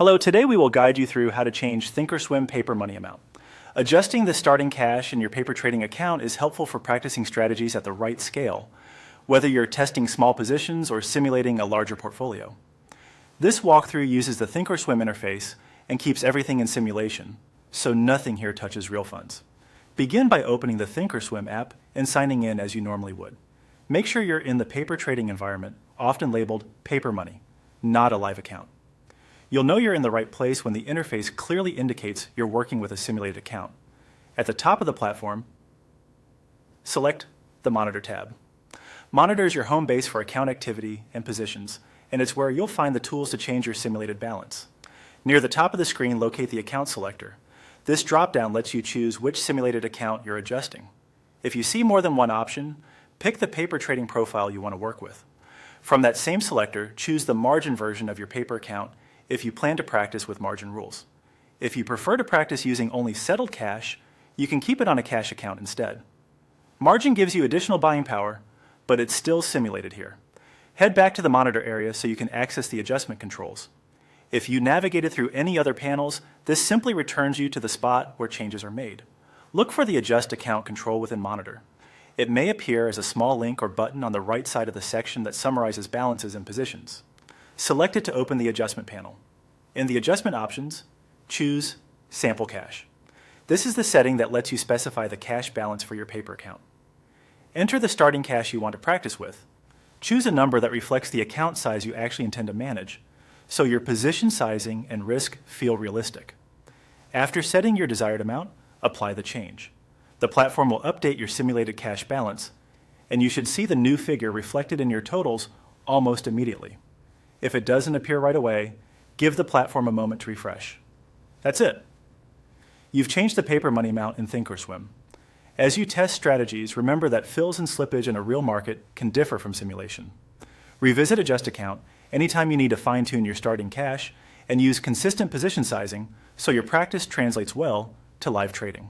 Hello, today we will guide you through how to change Thinkorswim paper money amount. Adjusting the starting cash in your paper trading account is helpful for practicing strategies at the right scale, whether you're testing small positions or simulating a larger portfolio. This walkthrough uses the Thinkorswim interface and keeps everything in simulation, so nothing here touches real funds. Begin by opening the Thinkorswim app and signing in as you normally would. Make sure you're in the paper trading environment, often labeled paper money, not a live account. You'll know you're in the right place when the interface clearly indicates you're working with a simulated account. At the top of the platform, select the Monitor tab. Monitor is your home base for account activity and positions, and it's where you'll find the tools to change your simulated balance. Near the top of the screen, locate the account selector. This drop-down lets you choose which simulated account you're adjusting. If you see more than one option, pick the paper trading profile you want to work with. From that same selector, choose the margin version of your paper account if you plan to practice with margin rules. If you prefer to practice using only settled cash, you can keep it on a cash account instead. Margin gives you additional buying power, but it's still simulated here. Head back to the monitor area so you can access the adjustment controls. If you navigated through any other panels, this simply returns you to the spot where changes are made. Look for the Adjust Account control within Monitor. It may appear as a small link or button on the right side of the section that summarizes balances and positions. Select it to open the adjustment panel. In the adjustment options, choose Sample Cash. This is the setting that lets you specify the cash balance for your paper account. Enter the starting cash you want to practice with. Choose a number that reflects the account size you actually intend to manage, so your position sizing and risk feel realistic. After setting your desired amount, apply the change. The platform will update your simulated cash balance, and you should see the new figure reflected in your totals almost immediately. If it doesn't appear right away, give the platform a moment to refresh. That's it. You've changed the paper money amount in Thinkorswim. As you test strategies, remember that fills and slippage in a real market can differ from simulation. Revisit Adjust Account anytime you need to fine-tune your starting cash, and use consistent position sizing so your practice translates well to live trading.